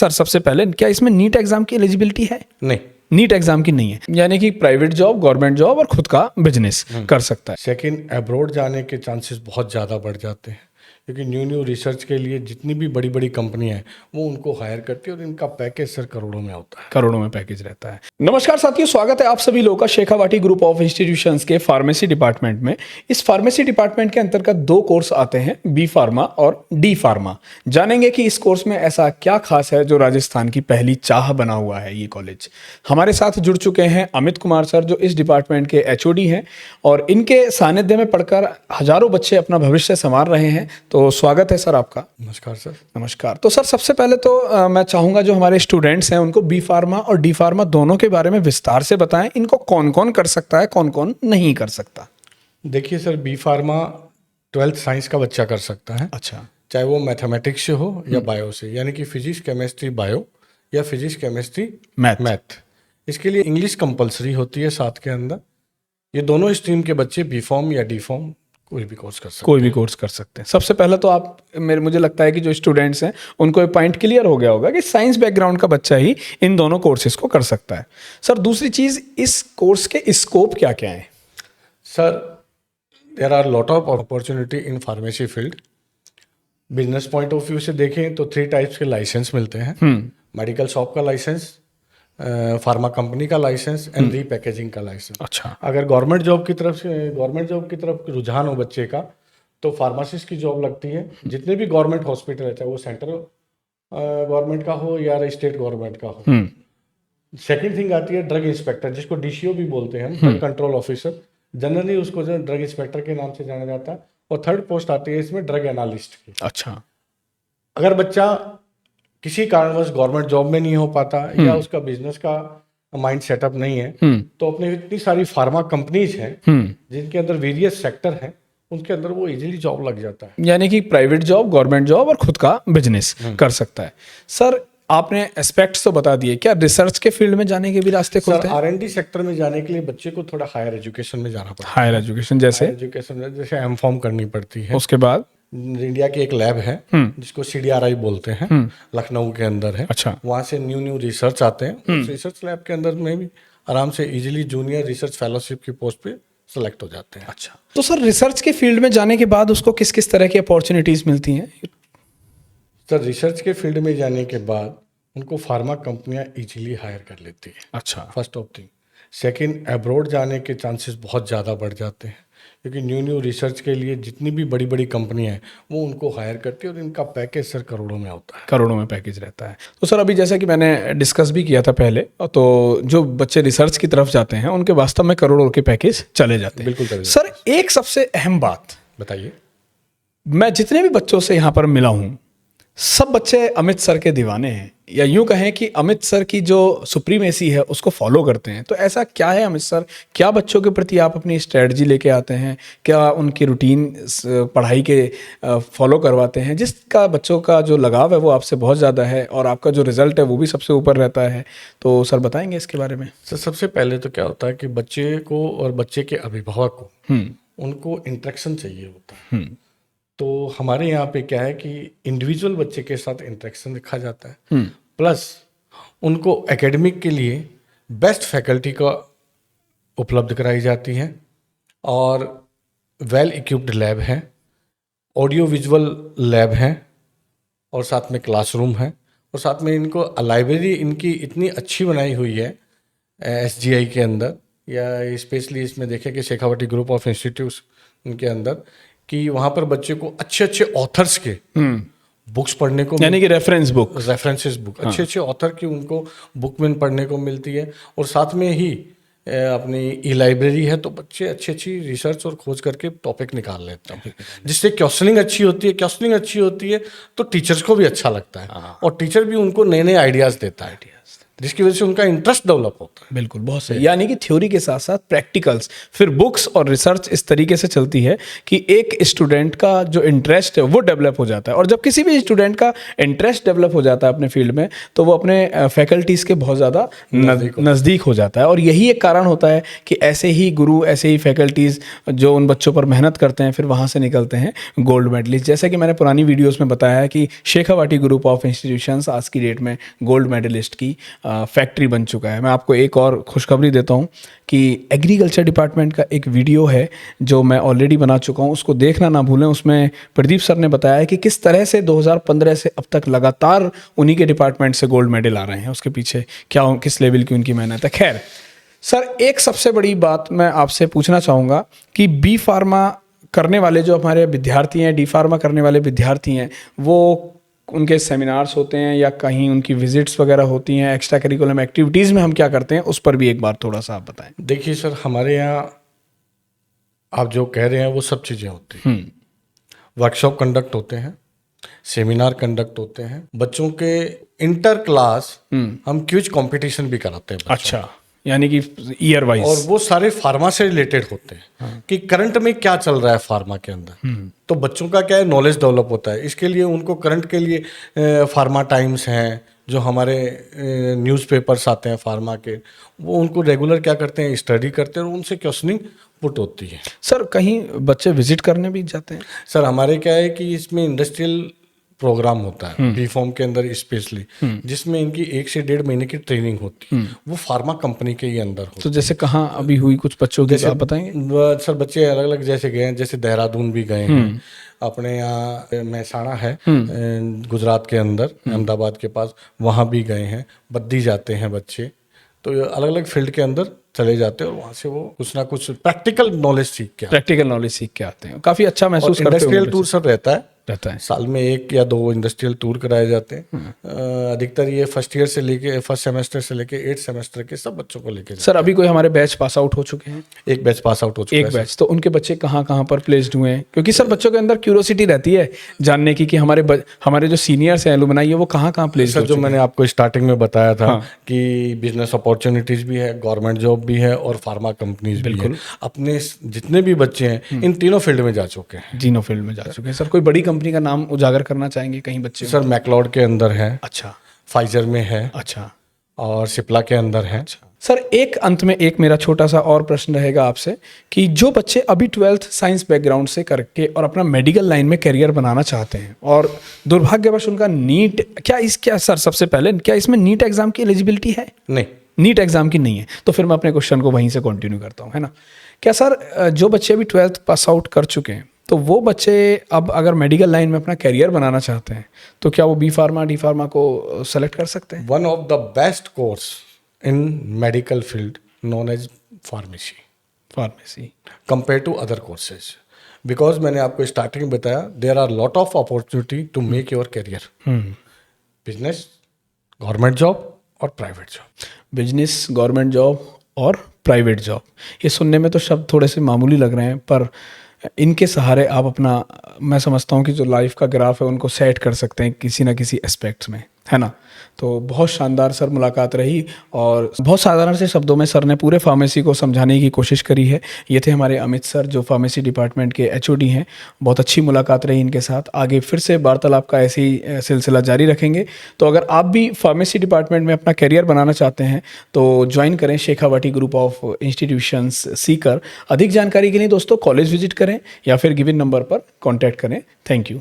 Sir सबसे पहले क्या इसमें नीट एग्जाम की एलिजिबिलिटी है? नहीं। नीट एग्जाम की नहीं है, यानी कि प्राइवेट जॉब, गवर्नमेंट जॉब और खुद का बिजनेस कर सकता है। सेकंड, अब्रॉड जाने के चांसेस बहुत ज़्यादा बढ़ जाते हैं, क्योंकि न्यू रिसर्च के लिए जितनी भी बड़ी बड़ी कंपनियां हैं वो उनको हायर करती है और इनका पैकेज सर करोड़ों में होता है। करोड़ों में पैकेज रहता है। नमस्कार साथियों, स्वागत है आप सभी लोगों का शेखावाटी ग्रुप ऑफ इंस्टीट्यूशंस के फार्मेसी डिपार्टमेंट में। इस फार्मेसी डिपार्टमेंट के अंतर्गत दो कोर्स आते हैं, बी फार्मा और डी फार्मा। जानेंगे कि इस कोर्स में ऐसा क्या खास है जो राजस्थान की पहली चाह बना हुआ है ये कॉलेज। हमारे साथ जुड़ चुके हैं अमित कुमार सर, जो इस डिपार्टमेंट के एचओडी हैं और इनके सानिध्य में पढ़कर हजारों बच्चे अपना भविष्य संवार रहे हैं। तो स्वागत है सर आपका। नमस्कार सर। नमस्कार। तो सर सबसे पहले तो मैं चाहूँगा जो हमारे स्टूडेंट्स हैं उनको बी फार्मा और डी फार्मा दोनों के बारे में विस्तार से बताएं। इनको कौन कौन कर सकता है, कौन कौन नहीं कर सकता? देखिए sir, B pharma 12th science का बच्चा कर सकता है। अच्छा। चाहे वो मैथमेटिक्स से हो या बायो से, यानी कि फिजिक्स केमिस्ट्री बायो या फिजिक्स केमिस्ट्री मैथ। इसके लिए इंग्लिश कंपलसरी होती है साथ के अंदर। ये दोनों स्ट्रीम के बच्चे बी फॉर्म या डी फॉर्म कोई भी कोर्स कर सकते हैं। कोई भी कोर्स कर सकते हैं। सबसे पहले तो आप मुझे लगता है कि जो स्टूडेंट्स हैं उनको ये पॉइंट क्लियर हो गया होगा कि साइंस बैकग्राउंड का बच्चा ही इन दोनों कोर्सेज को कर सकता है। सर दूसरी चीज़, इस कोर्स के स्कोप क्या क्या है? Sir, there are lot of opportunity in pharmacy field. Business point of view से देखें तो 3 टाइप्स के लाइसेंस मिलते हैं। मेडिकल शॉप का लाइसेंस, फार्मा कंपनी का लाइसेंस एंड रीपैकेजिंग का लाइसेंस। अच्छा। अगर गवर्नमेंट जॉब की तरफ रुझान हो बच्चे का तो फार्मासिस्ट की जॉब लगती है। जितने भी गवर्नमेंट हॉस्पिटल है, चाहे वो सेंट्रल गवर्नमेंट का हो या स्टेट गवर्नमेंट का हो। सेकंड थिंग आती है ड्रग इंस्पेक्टर, जिसको डीसीओ भी बोलते हैं, ड्रग कंट्रोल ऑफिसर। जनरली उसको जो ड्रग इंस्पेक्टर के नाम से जाना जाता है। और थर्ड पोस्ट आती है इसमें ड्रग एनालिस्ट की। अच्छा। अगर बच्चा किसी कारणवश गवर्नमेंट जॉब में नहीं हो पाता या उसका बिजनेस का माइंड सेटअप नहीं है, तो अपने इतनी सारी फार्मा कंपनीज हैं जिनके अंदर वेरियस सेक्टर हैं, उनके अंदर वो इजीली जॉब लग जाता है। यानी कि प्राइवेट जॉब, गवर्नमेंट जॉब और खुद का बिजनेस कर सकता है। सर आपने एस्पेक्ट्स तो बता दिए, क्या रिसर्च के फील्ड में जाने के भी रास्ते खुलते हैं? R&D सेक्टर में जाने के लिए बच्चे को थोड़ा हायर एजुकेशन में जाना पड़ता है। हायर एजुकेशन जैसे एमफॉर्म करनी पड़ती है। उसके बाद इंडिया की एक लैब है जिसको CDRI बोलते हैं, लखनऊ के अंदर है। अच्छा। वहाँ से न्यू रिसर्च आते हैं। उस रिसर्च लैब के अंदर में भी आराम से इजीली जूनियर रिसर्च फेलोशिप की पोस्ट पे सेलेक्ट हो जाते हैं। अच्छा। तो सर रिसर्च के फील्ड में जाने के बाद उसको किस किस तरह की अपॉर्चुनिटीज मिलती हैं? सर रिसर्च के फील्ड में जाने के बाद उनको फार्मा कंपनियां इजीली हायर कर लेती है। अच्छा। First of thing. Second, abroad जाने के चांसेस बहुत ज़्यादा बढ़ जाते हैं, क्योंकि न्यू रिसर्च के लिए जितनी भी बड़ी बड़ी कंपनियां हैं वो उनको हायर करती है और इनका पैकेज सर करोड़ों में होता है। करोड़ों में पैकेज रहता है। तो सर अभी जैसा कि मैंने डिस्कस भी किया था पहले, तो जो बच्चे रिसर्च की तरफ जाते हैं उनके वास्तव में करोड़ों के पैकेज चले जाते हैं। बिल्कुल सर एक सबसे अहम बात बताइए। मैं जितने भी बच्चों से यहाँ पर मिला हूँ, सब बच्चे अमित सर के दीवाने हैं, या यूं कहें कि अमित सर की जो सुप्रीमेसी है उसको फॉलो करते हैं। तो ऐसा क्या है अमित सर, क्या बच्चों के प्रति आप अपनी स्ट्रेटजी लेके आते हैं? क्या उनकी रूटीन पढ़ाई के फॉलो करवाते हैं, जिसका बच्चों का जो लगाव है वो आपसे बहुत ज़्यादा है और आपका जो रिजल्ट है वो भी सबसे ऊपर रहता है? तो सर बताएंगे इसके बारे में। सर सबसे पहले तो क्या होता है कि बच्चे को और बच्चे के अभिभावक को उनको इंटरेक्शन चाहिए होता है। तो हमारे यहाँ पे क्या है कि इंडिविजुअल बच्चे के साथ इंटरेक्शन रखा जाता है, प्लस उनको एकेडमिक के लिए बेस्ट फैकल्टी का उपलब्ध कराई जाती है और वेल इक्विप्ड लैब है, ऑडियो विजुअल लैब है और साथ में क्लासरूम है और साथ में इनको लाइब्रेरी इनकी इतनी अच्छी बनाई हुई है SGI के अंदर, या स्पेशली इसमें देखें कि शेखावाटी ग्रुप ऑफ इंस्टीट्यूट्स उनके अंदर, कि वहाँ पर बच्चे को अच्छे अच्छे ऑथर्स के बुक्स पढ़ने को, यानी कि रेफरेंसेस बुक अच्छे अच्छे ऑथर की उनको बुक में पढ़ने को मिलती है। और साथ में ही अपनी ई-लाइब्रेरी है, तो बच्चे अच्छी अच्छी रिसर्च और खोज करके टॉपिक निकाल लेते हैं, जिससे क्वेश्चनिंग अच्छी होती है तो टीचर्स को भी अच्छा लगता है और टीचर भी उनको नए नए आइडियाज़ देता है। जिसकी वजह से उनका इंटरेस्ट डेवलप होता है। बिल्कुल, बहुत सही। यानी कि थ्योरी के साथ साथ प्रैक्टिकल्स, फिर बुक्स और रिसर्च इस तरीके से चलती है कि एक स्टूडेंट का जो इंटरेस्ट है वो डेवलप हो जाता है, और जब किसी भी स्टूडेंट का इंटरेस्ट डेवलप हो जाता है अपने फील्ड में, तो वो अपने फैकल्टीज़ के बहुत ज़्यादा नज़दीक हो जाता है। और यही एक कारण होता है कि ऐसे ही गुरु, ऐसे ही फैकल्टीज़ जो उन बच्चों पर मेहनत करते हैं, फिर वहाँ से निकलते हैं गोल्ड मेडलिस्ट। जैसे कि मैंने पुरानी वीडियोज़ में बताया है कि शेखावाटी ग्रुप ऑफ इंस्टीट्यूशंस आज की डेट में गोल्ड मेडलिस्ट की फैक्ट्री बन चुका है। मैं आपको एक और खुशखबरी देता हूँ कि एग्रीकल्चर डिपार्टमेंट का एक वीडियो है जो मैं ऑलरेडी बना चुका हूँ, उसको देखना ना भूलें। उसमें प्रदीप सर ने बताया है कि किस तरह से 2015 से अब तक लगातार उन्हीं के डिपार्टमेंट से गोल्ड मेडल आ रहे हैं, उसके पीछे क्या किस लेवल की उनकी मेहनत है। खैर सर, एक सबसे बड़ी बात मैं आपसे पूछना चाहूँगा कि बी फार्मा करने वाले जो हमारे विद्यार्थी हैं, डी फार्मा करने वाले विद्यार्थी हैं, वो उनके सेमिनार्स होते हैं या कहीं उनकी विजिट्स वगैरह होती हैं, एक्स्ट्रा करिकुलम एक्टिविटीज़ में हम क्या करते हैं, उस पर भी एक बार थोड़ा सा आप बताएं। देखिए सर, हमारे यहाँ आप जो कह रहे हैं वो सब चीज़ें होती हैं। वर्कशॉप कंडक्ट होते हैं, सेमिनार कंडक्ट होते हैं, बच्चों के इंटर क्लास हम क्विज कंपटीशन भी कराते हैं। अच्छा, यानी कि ईयर वाइज, और वो सारे फार्मा से रिलेटेड होते हैं कि करंट में क्या चल रहा है फार्मा के अंदर। तो बच्चों का क्या है, नॉलेज डेवलप होता है। इसके लिए उनको करंट के लिए फार्मा टाइम्स हैं, जो हमारे न्यूज़पेपर्स आते हैं फार्मा के, वो उनको रेगुलर क्या करते हैं, स्टडी करते हैं और उनसे क्वेश्चनिंग पुट होती है। सर कहीं बच्चे विजिट करने भी जाते हैं? सर हमारे क्या है कि इसमें इंडस्ट्रियल प्रोग्राम होता है बी फॉर्म के अंदर स्पेशली, जिसमें इनकी 1 से 1.5 महीने की ट्रेनिंग होती है। वो फार्मा कंपनी के ही अंदर होती है। तो जैसे कहाँ अभी हुई कुछ बच्चों की, आप बताएंगे? सर बच्चे अलग अलग जैसे गए हैं, जैसे देहरादून भी गए हैं, अपने यहाँ महसाणा है गुजरात के अंदर, अहमदाबाद के पास, वहाँ भी गए हैं, बद्दी जाते हैं बच्चे। तो अलग अलग फील्ड के अंदर चले जाते हैं और वहाँ से वो कुछ ना कुछ प्रैक्टिकल नॉलेज सीख के आते हैं। काफ़ी अच्छा महसूस करते हैं। इंडस्ट्रियल टूर सब रहता है, साल में 1 या 2 इंडस्ट्रियल टूर कराए जाते हैं। अधिकतर ये फर्स्ट सेमेस्टर से लेके 8 सेमेस्टर के सब बच्चों को लेके। सर अभी कोई हमारे बैच पास आउट हो चुके हैं? एक बैच पास आउट हो चुका है। एक बैच, तो उनके बच्चे कहाँ कहाँ पर प्लेस्ड हुए हैं? क्योंकि सर बच्चों के अंदर क्यूरियोसिटी रहती है जानने की कि हमारे जो सीनियर्स हैं, एलुमनाई है, वो कहाँ कहाँ प्लेस्ड हो चुके हैं। जो मैंने आपको स्टार्टिंग में बताया था कि बिजनेस अपॉर्चुनिटीज भी है, गवर्नमेंट जॉब भी है और फार्मा कंपनीज भी है। अपने जितने भी बच्चे हैं इन तीनों फील्ड में जा चुके हैं। तीनों फील्ड में जा चुके हैं। सर कोई बड़ी कंपनी का नाम उजागर करना चाहेंगे कहीं बच्चे? सर मैकलॉड के अंदर है। अच्छा। फाइजर में है। अच्छा। और सिप्ला के अंदर है। अच्छा। सर एक अंत में एक मेरा छोटा सा और प्रश्न रहेगा आपसे कि जो बच्चे अभी 12th साइंस बैकग्राउंड से करके और अपना मेडिकल लाइन में करियर बनाना चाहते हैं और दुर्भाग्यवश उनका नीट, क्या सर सबसे पहले क्या इसमें नीट एग्जाम की एलिजिबिलिटी है? नहीं, नीट एग्जाम की नहीं है। तो फिर मैं अपने क्वेश्चन को वहीं से कंटिन्यू करता हूँ, है ना। क्या सर जो बच्चे अभी 12th पास आउट कर चुके हैं, तो वो बच्चे अब अगर मेडिकल लाइन में अपना करियर बनाना चाहते हैं, तो क्या वो बी फार्मा डी फार्मा को सेलेक्ट कर सकते हैं? One of the best course in medical field known as pharmacy compare to other courses, because मैंने आपको स्टार्टिंग में बताया there are lot of opportunity to make your career. Business, government job और private job. Business, government job और private job, ये सुनने में तो शब्द थोड़े से मामूली लग रहे हैं, पर इनके सहारे आप अपना, मैं समझता हूँ कि जो लाइफ का ग्राफ है उनको सेट कर सकते हैं किसी ना किसी एस्पेक्ट्स में, है ना। तो बहुत शानदार सर मुलाकात रही और बहुत साधारण से शब्दों में सर ने पूरे फार्मेसी को समझाने की कोशिश करी है। ये थे हमारे अमित सर जो फार्मेसी डिपार्टमेंट के HOD हैं। बहुत अच्छी मुलाकात रही इनके साथ। आगे फिर से वार्तालाप का ऐसे ही सिलसिला जारी रखेंगे। तो अगर आप भी फार्मेसी डिपार्टमेंट में अपना करियर बनाना चाहते हैं तो ज्वाइन करें Shekhawati group of institutions Sikar. अधिक जानकारी के लिए दोस्तों कॉलेज विजिट करें या फिर गिवन नंबर पर कॉन्टैक्ट करें। Thank you.